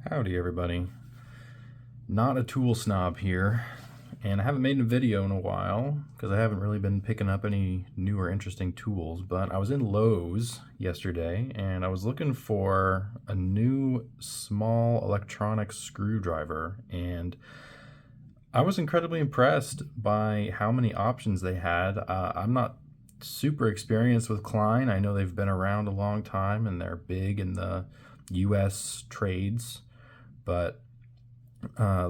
Howdy everybody. Not a tool snob here, and I haven't made a video in a while because I haven't really been picking up any new or interesting tools, but I was in Lowe's yesterday and I was looking for a new small electronic screwdriver, and I was incredibly impressed by how many options they had. I'm not super experienced with Klein. I know they've been around a long time and they're big in the US trades, but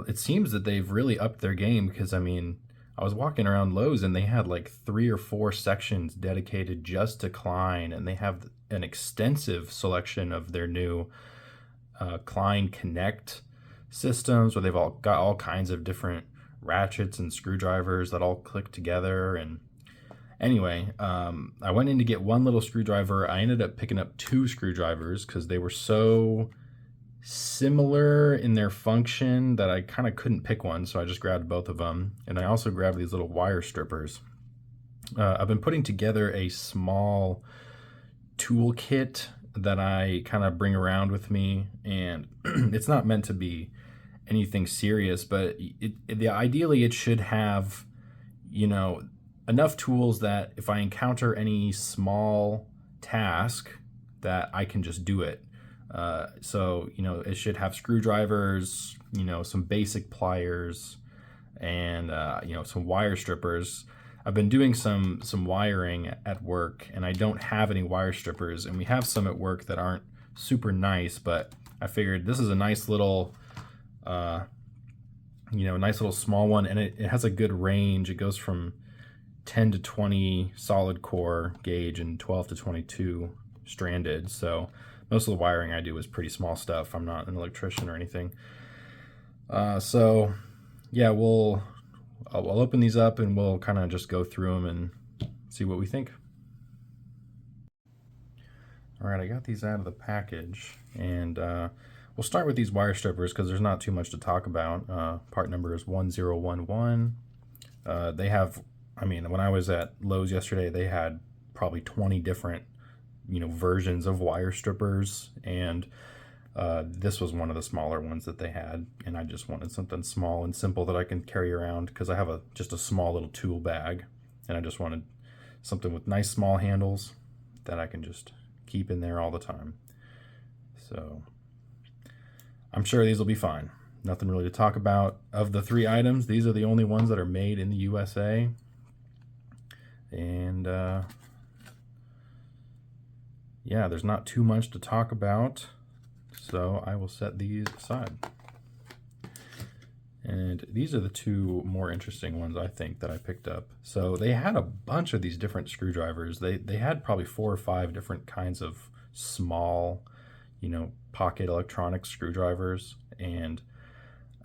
it seems that they've really upped their game because, I mean, I was walking around Lowe's and they had like 3 or 4 sections dedicated just to Klein, and they have an extensive selection of their new Klein Connect systems where they've all got all kinds of different ratchets and screwdrivers that all click together. And anyway, I went in to get one little screwdriver. I ended up picking up 2 screwdrivers because they were so similar in their function that I kind of couldn't pick one, so I just grabbed both of them. And I also grabbed these little wire strippers. I've been putting together a small toolkit that I kind of bring around with me, and it's not meant to be anything serious, but ideally it should have, enough tools that if I encounter any small task that I can just do it. So it should have screwdrivers, some basic pliers, and some wire strippers. I've been doing some wiring at work, and I don't have any wire strippers, and we have some at work that aren't super nice, but I figured this is a nice little nice little small one, and it has a good range. It goes from 10 to 20 solid core gauge and 12 to 22 stranded. So most of the wiring I do is pretty small stuff. I'm not an electrician or anything. So yeah, I'll open these up and we'll kind of just go through them and see what we think. All right, I got these out of the package, and we'll start with these wire strippers because there's not too much to talk about. Part number is 1011. They have, when I was at Lowe's yesterday, they had probably 20 different versions of wire strippers, and this was one of the smaller ones that they had, and I just wanted something small and simple that I can carry around because I have just a small little tool bag, and I just wanted something with nice small handles that I can just keep in there all the time. So I'm sure these will be fine. Nothing really to talk about. Of the 3 items, these are the only ones that are made in the USA, and yeah, there's not too much to talk about, so I will set these aside. And these are the 2 more interesting ones I think that I picked up. So they had a bunch of these different screwdrivers. They had probably 4 or 5 different kinds of small, pocket electronic screwdrivers. And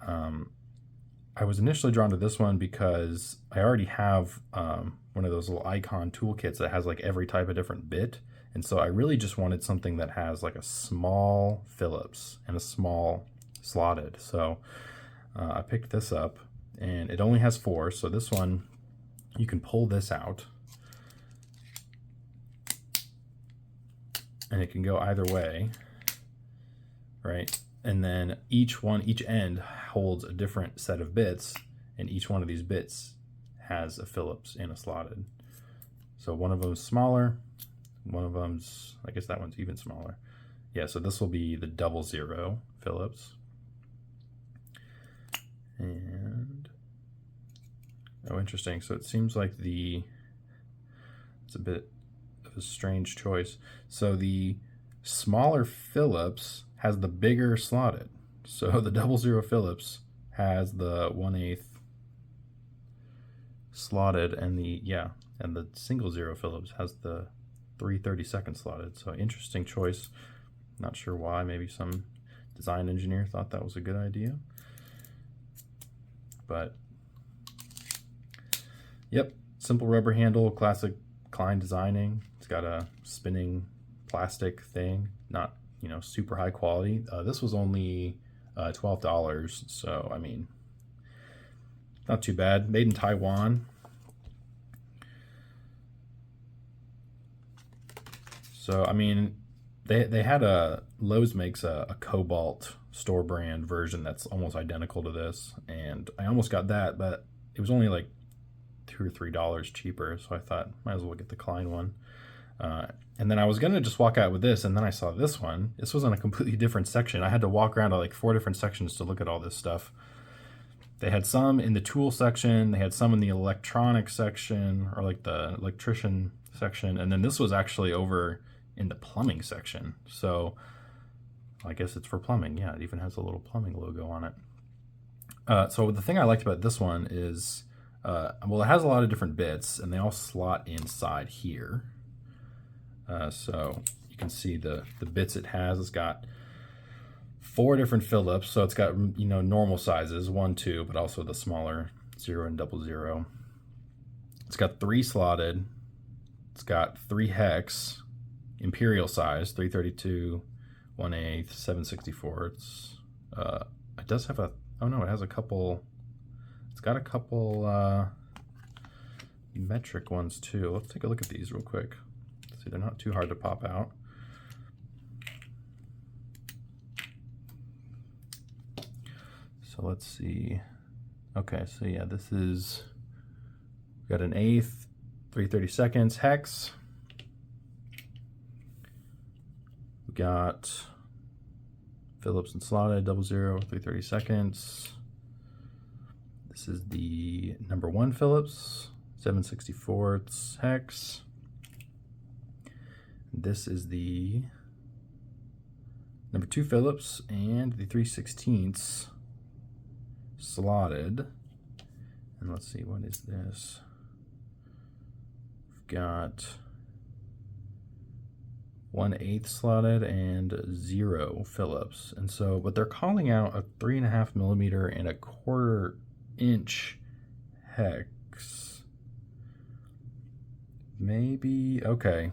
I was initially drawn to this one because I already have one of those little icon toolkits that has like every type of different bit. And so I really just wanted something that has like a small Phillips and a small slotted. So I picked this up, and it only has 4. So this one, you can pull this out, and it can go either way, right? And then each end holds a different set of bits, and each one of these bits has a Phillips and a slotted. So one of them is smaller. One of them's, I guess that one's even smaller. Yeah, so this will be the 00 Phillips. And, oh, interesting. So it seems like it's a bit of a strange choice. So the smaller Phillips has the bigger slotted. So the 00 Phillips has the 1/8 slotted, and the single 0 Phillips has the 3/32 slotted. So interesting choice. Not sure why. Maybe some design engineer thought that was a good idea. But yep, simple rubber handle, classic Klein designing. It's got a spinning plastic thing, not super high quality. This was only $12, so not too bad. Made in Taiwan. So they had Lowe's makes a cobalt store brand version that's almost identical to this, and I almost got that, but it was only like $2 or $3 cheaper, so I thought might as well get the Klein one. And then I was gonna just walk out with this, and then I saw this one. This was in a completely different section. I had to walk around to like 4 different sections to look at all this stuff. They had some in the tool section, they had some in the electronic section, or like the electrician section, and then this was actually over in the plumbing section. So I guess it's for plumbing. Yeah, it even has a little plumbing logo on it. So the thing I liked about this one is, well, it has a lot of different bits, and they all slot inside here. So you can see the bits it has. It's got 4 different Phillips, so it's got, you know, normal sizes, 1, 2, but also the smaller 0 and 00. It's got 3 slotted. It's got 3 hex, imperial size, 332, 1/8, 7/64. It does have a, oh no, it has a couple. It's got a couple metric ones too. Let's take a look at these real quick. See, they're not too hard to pop out. So let's see. Okay, so yeah, this is, we got an 1/8, 3/32 hex. We got Phillips and slotted, 00, 3/32. This is the number 1 Phillips, 7/64 hex. This is the number 2 Phillips and the 3/16 slotted. And let's see, what is this? We've got 1/8 slotted and 0 Phillips. And so, but they're calling out a 3.5 millimeter and a 1/4 inch hex. Maybe, okay.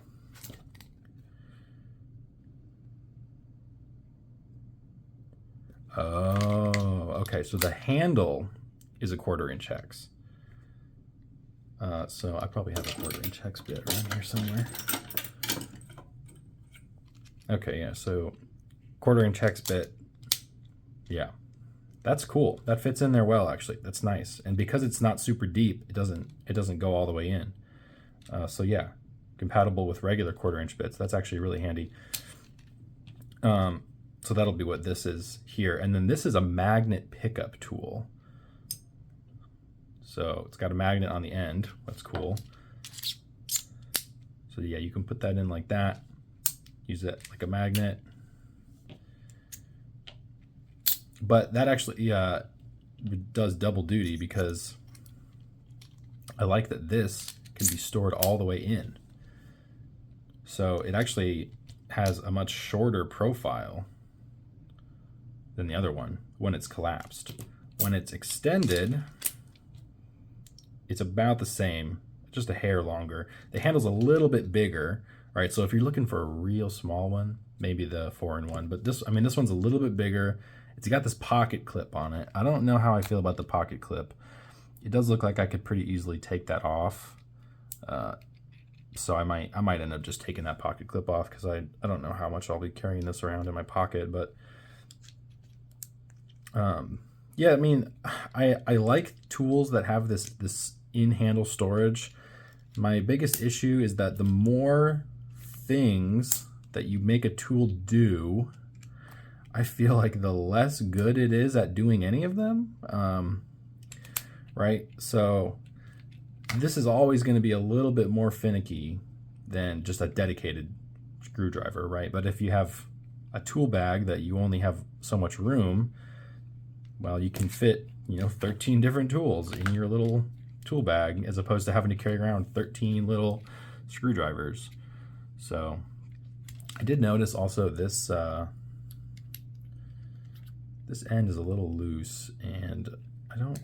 Oh, okay, so the handle is a 1/4 inch hex. So I probably have a 1/4 inch hex bit around here somewhere. Okay, yeah, so 1/4 inch hex bit. Yeah, that's cool. That fits in there well, actually. That's nice. And because it's not super deep, it doesn't go all the way in. So yeah, compatible with regular 1/4 inch bits. That's actually really handy. So that'll be what this is here. And then this is a magnet pickup tool. So it's got a magnet on the end. That's cool. So yeah, you can put that in like that. Use it like a magnet. But that actually does double duty, because I like that this can be stored all the way in. So it actually has a much shorter profile than the other one when it's collapsed. When it's extended, it's about the same, just a hair longer. The handle's a little bit bigger, right? So if you're looking for a real small one, maybe the 4-in-1, but this, I mean, this one's a little bit bigger. It's got this pocket clip on it. I don't know how I feel about the pocket clip. It does look like I could pretty easily take that off. So I might end up just taking that pocket clip off, because I don't know how much I'll be carrying this around in my pocket. But yeah, I mean, I like tools that have this in-handle storage. My biggest issue is that the more things that you make a tool do, I feel like the less good it is at doing any of them. Right? So this is always going to be a little bit more finicky than just a dedicated screwdriver, right? But if you have a tool bag that you only have so much room, well, you can fit, 13 different tools in your little tool bag, as opposed to having to carry around 13 little screwdrivers. So I did notice also this this end is a little loose, and I don't,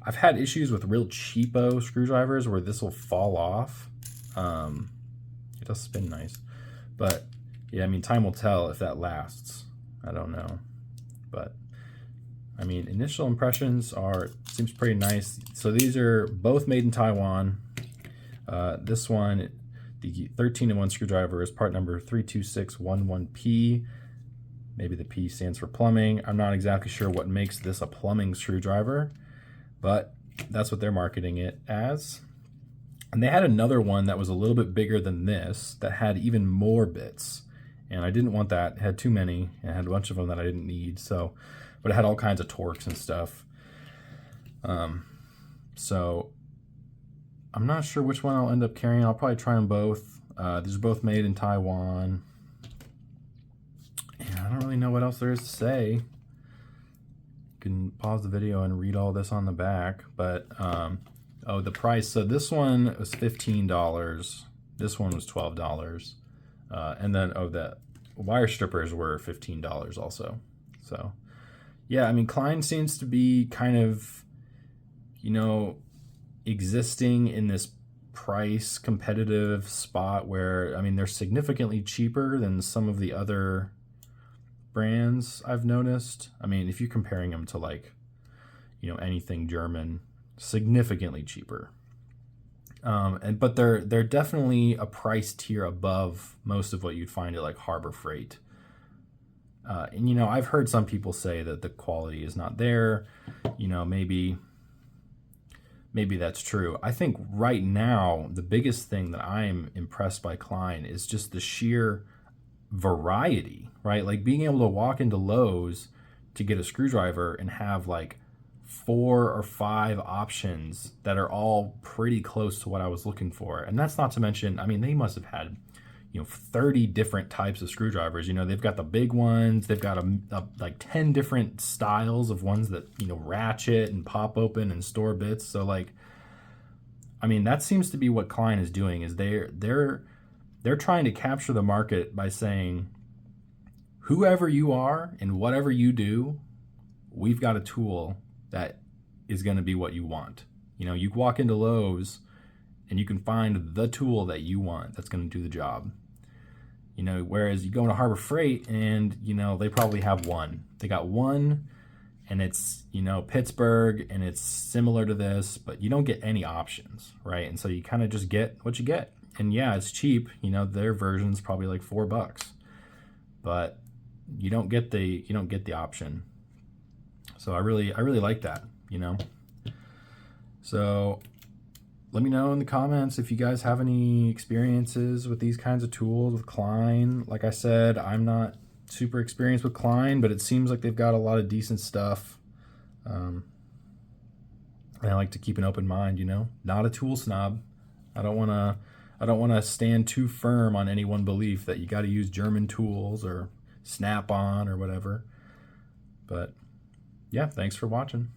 I've had issues with real cheapo screwdrivers where this will fall off. It does spin nice, but yeah, I mean, time will tell if that lasts. I don't know, but I mean, initial impressions seems pretty nice. So these are both made in Taiwan. This one, The 13-in-1 screwdriver is part number 32611P. Maybe the P stands for plumbing. I'm not exactly sure what makes this a plumbing screwdriver, but that's what they're marketing it as. And they had another one that was a little bit bigger than this that had even more bits. And I didn't want that. It had too many. It had a bunch of them that I didn't need. But it had all kinds of torques and stuff. So I'm not sure which one I'll end up carrying. I'll probably try them both. These are both made in Taiwan. And I don't really know what else there is to say. You can pause the video and read all this on the back. But oh, the price. So this one was $15. This one was $12. And then, oh, the wire strippers were $15 also. So, yeah, I mean, Klein seems to be kind of, you know, existing in this price competitive spot where, I mean, they're significantly cheaper than some of the other brands I've noticed. I mean, if you're comparing them to, like, you know, anything German, significantly cheaper. But they're definitely a price tier above most of what you'd find at like Harbor Freight. And you know, I've heard some people say that the quality is not there. You know, maybe that's true. I think right now the biggest thing that I'm impressed by Klein is just the sheer variety, right? Like being able to walk into Lowe's to get a screwdriver and have like 4 or 5 options that are all pretty close to what I was looking for. And that's not to mention, I mean, they must have had, you know, 30 different types of screwdrivers. You know, they've got the big ones, they've got like 10 different styles of ones that, you know, ratchet and pop open and store bits. So like, I mean, that seems to be what Klein is doing, is they're trying to capture the market by saying, whoever you are and whatever you do, we've got a tool that is going to be what you want. You know, you walk into Lowe's and you can find the tool that you want that's going to do the job. You know, whereas you go into Harbor Freight and, you know, they probably have one. They got one and it's, you know, Pittsburgh and it's similar to this, but you don't get any options, right? And so you kind of just get what you get. And yeah, it's cheap. You know, their version's probably like $4, but you don't get the option. So I really like that, you know. So let me know in the comments if you guys have any experiences with these kinds of tools with Klein. Like I said, I'm not super experienced with Klein, but it seems like they've got a lot of decent stuff. And I like to keep an open mind, you know. Not a tool snob. I don't want to stand too firm on any one belief that you got to use German tools or Snap-on or whatever. But yeah, thanks for watching.